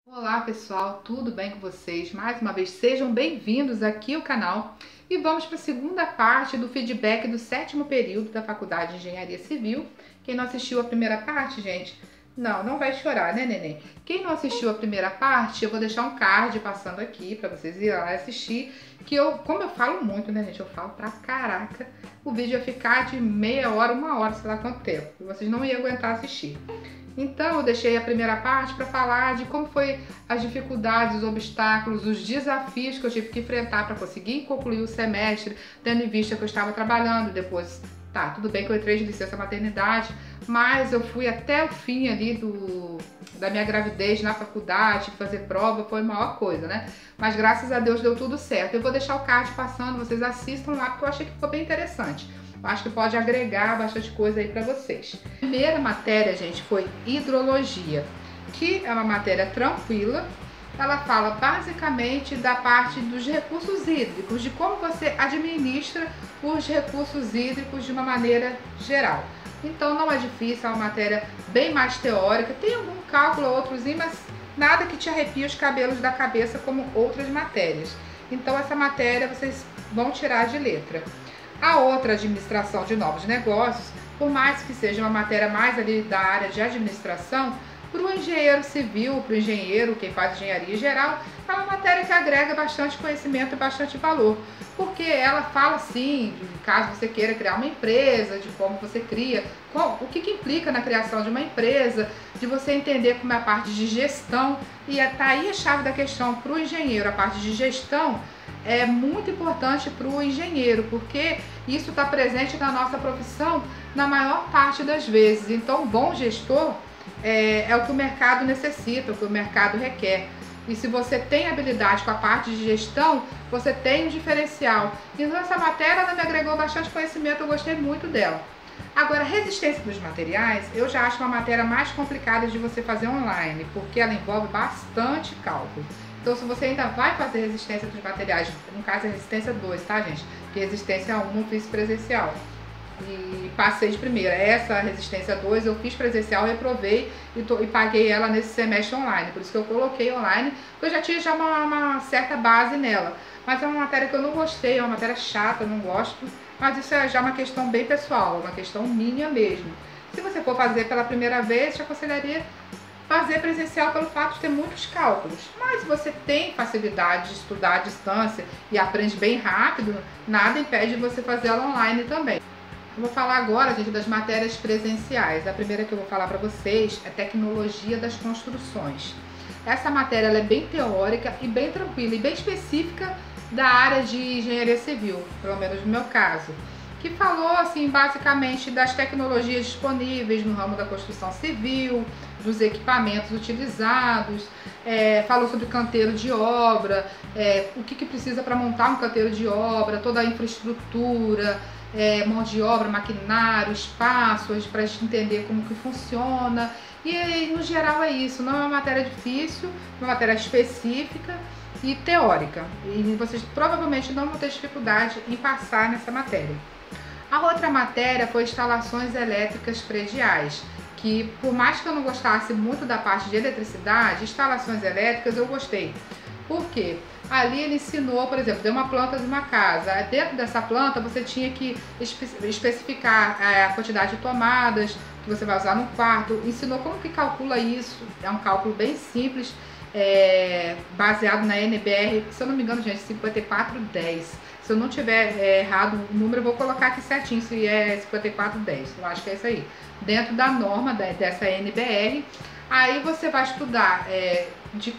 Olá pessoal, tudo bem com vocês? Mais uma vez, sejam bem-vindos aqui ao canal e vamos para a segunda parte do feedback do 7º período da Faculdade de Engenharia Civil. Quem não assistiu a primeira parte, gente, não vai chorar, né, neném? Quem não assistiu a primeira parte, eu vou deixar um card passando aqui para vocês irem lá assistir, que como eu falo muito, né, gente, eu falo pra caraca, o vídeo ia ficar de meia hora, uma hora, sei lá quanto tempo, e vocês não iam aguentar assistir. Então eu deixei a primeira parte para falar de como foi as dificuldades, os obstáculos, os desafios que eu tive que enfrentar para conseguir concluir o semestre, tendo em vista que eu estava trabalhando. Depois, tá, tudo bem que eu entrei de licença maternidade, mas eu fui até o fim ali da minha gravidez na faculdade, fazer prova, foi a maior coisa, né? Mas graças a Deus deu tudo certo. Eu vou deixar o card passando, vocês assistam lá porque eu achei que ficou bem interessante. Acho que pode agregar bastante coisa aí para vocês. A primeira matéria, gente, foi hidrologia, que é uma matéria tranquila. Ela fala basicamente da parte dos recursos hídricos, de como você administra os recursos hídricos de uma maneira geral. Então não é difícil, é uma matéria bem mais teórica, tem algum cálculo ou outrozinho, mas nada que te arrepie os cabelos da cabeça como outras matérias. Então essa matéria vocês vão tirar de letra. A outra, administração de novos negócios, por mais que seja uma matéria mais ali da área de administração, para o engenheiro civil, para o engenheiro, quem faz engenharia geral, é uma matéria que agrega bastante conhecimento e bastante valor, porque ela fala sim, de caso você queira criar uma empresa, de como você cria, o que implica na criação de uma empresa, de você entender como é a parte de gestão, e tá aí a chave da questão para o engenheiro, a parte de gestão, é muito importante para o engenheiro, porque isso está presente na nossa profissão na maior parte das vezes. Então, um bom gestor é o que o mercado necessita, o que o mercado requer. E se você tem habilidade com a parte de gestão, você tem um diferencial. Então, essa matéria ela me agregou bastante conhecimento, eu gostei muito dela. Agora, resistência dos materiais, eu já acho uma matéria mais complicada de você fazer online, porque ela envolve bastante cálculo. Então, se você ainda vai fazer resistência dos materiais, no caso é resistência 2, tá, gente? Porque resistência 1 eu fiz presencial e passei de primeira. Essa resistência 2 eu fiz presencial, reprovei e paguei ela nesse semestre online. Por isso que eu coloquei online, porque eu já tinha uma certa base nela. Mas é uma matéria que eu não gostei, é uma matéria chata, eu não gosto. Mas isso é já uma questão bem pessoal, uma questão minha mesmo. Se você for fazer pela primeira vez, eu aconselharia fazer presencial pelo fato de ter muitos cálculos. Mas se você tem facilidade de estudar à distância e aprende bem rápido, nada impede de você fazer ela online também. Eu vou falar agora, gente, das matérias presenciais. A primeira que eu vou falar para vocês é tecnologia das construções. Essa matéria ela é bem teórica e bem tranquila e bem específica da área de engenharia civil, pelo menos no meu caso, que falou assim basicamente das tecnologias disponíveis no ramo da construção civil, dos equipamentos utilizados, falou sobre canteiro de obra, o que precisa para montar um canteiro de obra, toda a infraestrutura, mão de obra, maquinário, espaços, para a gente entender como que funciona. E no geral é isso, não é uma matéria difícil, é uma matéria específica e teórica. E vocês provavelmente não vão ter dificuldade em passar nessa matéria. A outra matéria foi instalações elétricas prediais, que por mais que eu não gostasse muito da parte de eletricidade, instalações elétricas eu gostei. Por quê? Ali ele ensinou, por exemplo, deu uma planta de uma casa. Dentro dessa planta você tinha que especificar a quantidade de tomadas que você vai usar no quarto. Ensinou como que calcula isso. É um cálculo bem simples, baseado na NBR, se eu não me engano, gente, 5410. Se eu não tiver errado o número, eu vou colocar aqui certinho, se é 5410, eu acho que é isso aí. Dentro da norma dessa NBR, aí você vai estudar de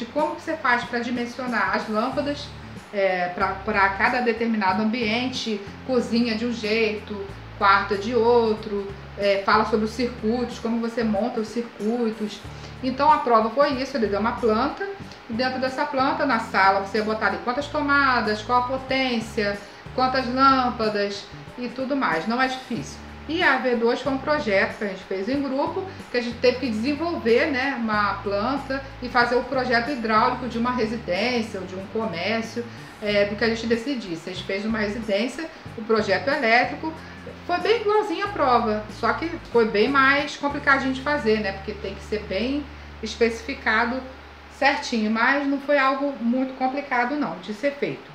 como que você faz para dimensionar as lâmpadas para cada determinado ambiente, cozinha de um jeito, quarto de outro, fala sobre os circuitos, como você monta os circuitos. Então a prova foi isso, ele deu uma planta, e dentro dessa planta, na sala, você ia botar ali quantas tomadas, qual a potência, quantas lâmpadas e tudo mais, não é difícil. E a V2 foi um projeto que a gente fez em grupo, que a gente teve que desenvolver, né, uma planta e fazer o projeto hidráulico de uma residência ou de um comércio, do que a gente decidisse. A gente fez uma residência, o projeto elétrico, foi bem igualzinho a prova, só que foi bem mais complicadinho de fazer, né, porque tem que ser bem especificado certinho, mas não foi algo muito complicado não de ser feito.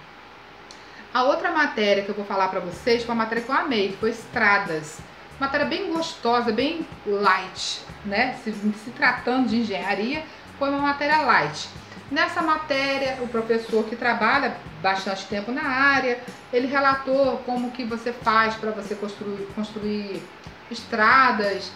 A outra matéria que eu vou falar para vocês foi uma matéria que eu amei, que foi estradas. Matéria bem gostosa, bem light, né? Se tratando de engenharia, foi uma matéria light. Nessa matéria, o professor que trabalha bastante tempo na área, ele relatou como que você faz para você construir estradas,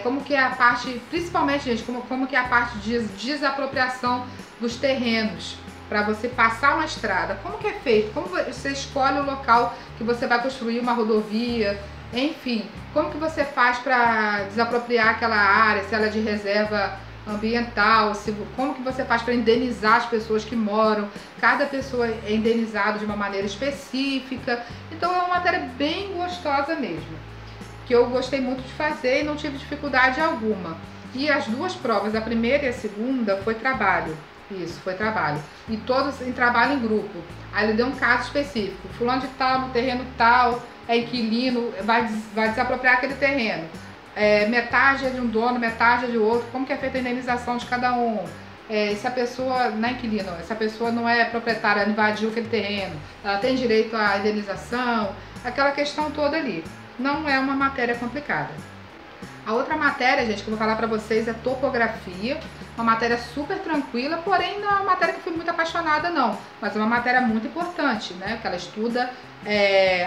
como que é a parte, principalmente, gente, como que é a parte de desapropriação dos terrenos para você passar uma estrada. Como que é feito? Como você escolhe o local que você vai construir uma rodovia, enfim, como que você faz para desapropriar aquela área, se ela é de reserva ambiental, como que você faz para indenizar as pessoas que moram, cada pessoa é indenizada de uma maneira específica. Então é uma matéria bem gostosa mesmo, que eu gostei muito de fazer e não tive dificuldade alguma. E as duas provas, a primeira e a segunda, foi trabalho. Isso, foi trabalho. E todos em trabalho em grupo. Aí ele deu um caso específico. Fulano de tal, no terreno tal, é inquilino, vai desapropriar aquele terreno. Metade é de um dono, metade é de outro. Como que é feita a indenização de cada um? Se a pessoa não é inquilino, essa pessoa não é proprietária, ela invadiu aquele terreno, ela tem direito à indenização, aquela questão toda ali. Não é uma matéria complicada. A outra matéria, gente, que eu vou falar para vocês é topografia, uma matéria super tranquila, porém não é uma matéria que eu fui muito apaixonada não, mas é uma matéria muito importante, né, que ela estuda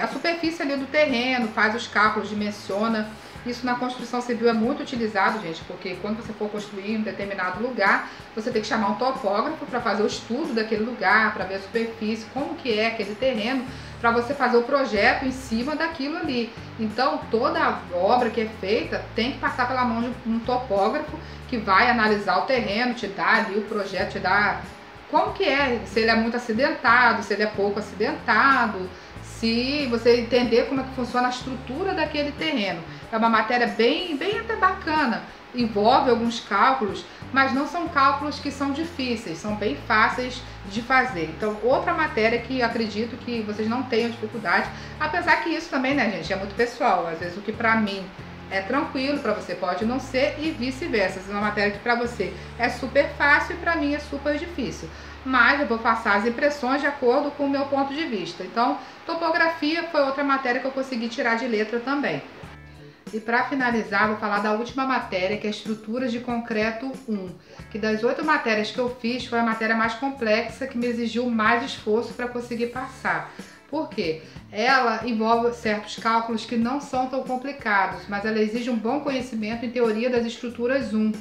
a superfície ali do terreno, faz os cálculos, dimensiona. Isso na construção civil é muito utilizado, gente, porque quando você for construir em um determinado lugar, você tem que chamar um topógrafo para fazer o estudo daquele lugar, para ver a superfície, como que é aquele terreno, para você fazer o projeto em cima daquilo ali. Então, toda a obra que é feita tem que passar pela mão de um topógrafo que vai analisar o terreno, te dá ali o projeto, te dá como que é, se ele é muito acidentado, se ele é pouco acidentado, se você entender como é que funciona a estrutura daquele terreno. É uma matéria bem até bacana, envolve alguns cálculos, mas não são cálculos que são difíceis, são bem fáceis de fazer. Então, outra matéria que acredito que vocês não tenham dificuldade, apesar que isso também, né, gente, é muito pessoal. Às vezes o que pra mim é tranquilo, para você pode não ser e vice-versa. Essa é uma matéria que para você é super fácil e para mim é super difícil. Mas eu vou passar as impressões de acordo com o meu ponto de vista. Então, topografia foi outra matéria que eu consegui tirar de letra também. E para finalizar, vou falar da última matéria, que é Estruturas de Concreto 1, que das 8 matérias que eu fiz, foi a matéria mais complexa, que me exigiu mais esforço para conseguir passar. Por quê? Ela envolve certos cálculos que não são tão complicados, mas ela exige um bom conhecimento em teoria das estruturas 1.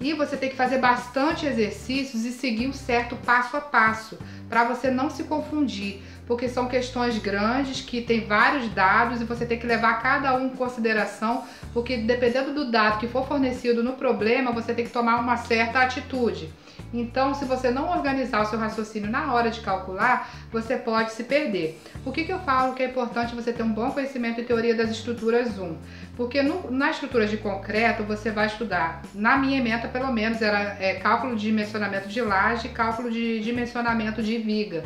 E você tem que fazer bastante exercícios e seguir um certo passo a passo, para você não se confundir, porque são questões grandes que tem vários dados e você tem que levar cada um em consideração, porque dependendo do dado que for fornecido no problema, você tem que tomar uma certa atitude. Então, se você não organizar o seu raciocínio na hora de calcular, você pode se perder. Por que eu falo que é importante você ter um bom conhecimento em teoria das estruturas 1? Porque nas estruturas de concreto você vai estudar, na minha ementa pelo menos, era cálculo de dimensionamento de laje e cálculo de dimensionamento de viga,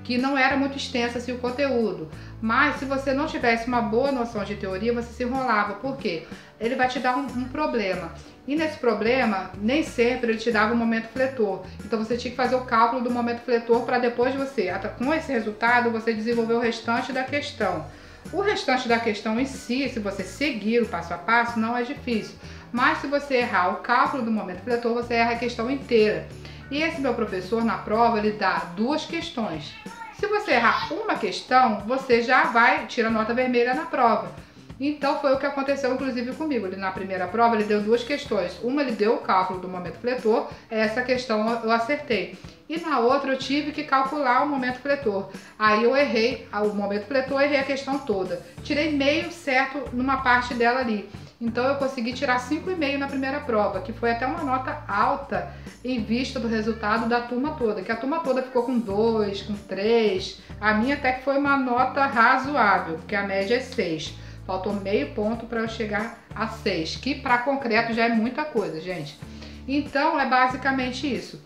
que não era muito extenso assim o conteúdo. Mas se você não tivesse uma boa noção de teoria, você se enrolava. Por quê? Ele vai te dar um problema. E nesse problema, nem sempre ele te dava um momento fletor. Então você tinha que fazer o cálculo do momento fletor para depois você, com esse resultado, você desenvolver o restante da questão. O restante da questão em si, se você seguir o passo a passo, não é difícil. Mas se você errar o cálculo do momento fletor, você erra a questão inteira. E esse meu professor, na prova, ele dá 2 questões. Se você errar uma questão, você já vai tirar nota vermelha na prova. Então foi o que aconteceu inclusive comigo. Ele, na primeira prova ele deu 2 questões. Uma ele deu o cálculo do momento fletor, essa questão eu acertei. E na outra eu tive que calcular o momento fletor. Aí eu errei o momento fletor, errei a questão toda. Tirei meio certo numa parte dela ali. Então eu consegui tirar 5,5 na primeira prova, que foi até uma nota alta em vista do resultado da turma toda, que a turma toda ficou com 2, com 3. A minha até que foi uma nota razoável, porque a média é 6. Faltou meio ponto para eu chegar a 6, que para concreto já é muita coisa, gente. Então é basicamente isso.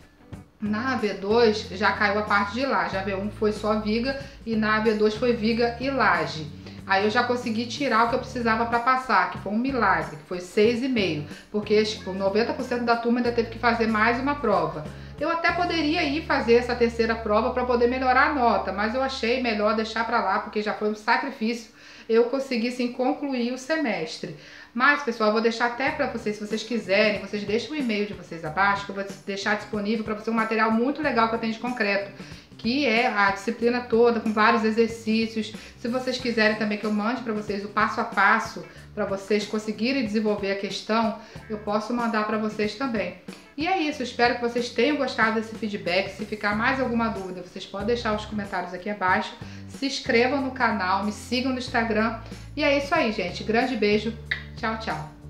Na AV2 já caiu a parte de laje, a AV1 foi só viga e na AV2 foi viga e laje. Aí eu já consegui tirar o que eu precisava para passar, que foi um milagre, que foi 6,5, porque 90% da turma ainda teve que fazer mais uma prova. Eu até poderia ir fazer essa terceira prova para poder melhorar a nota, mas eu achei melhor deixar para lá, porque já foi um sacrifício eu conseguir sim concluir o semestre. Mas, pessoal, eu vou deixar até para vocês, se vocês quiserem, vocês deixem o e-mail de vocês abaixo, que eu vou deixar disponível para você um material muito legal que eu tenho de concreto, que é a disciplina toda, com vários exercícios. Se vocês quiserem também que eu mande para vocês o passo a passo, para vocês conseguirem desenvolver a questão, eu posso mandar para vocês também. E é isso, espero que vocês tenham gostado desse feedback. Se ficar mais alguma dúvida, vocês podem deixar os comentários aqui abaixo. Se inscrevam no canal, me sigam no Instagram. E é isso aí, gente. Grande beijo. Tchau, tchau.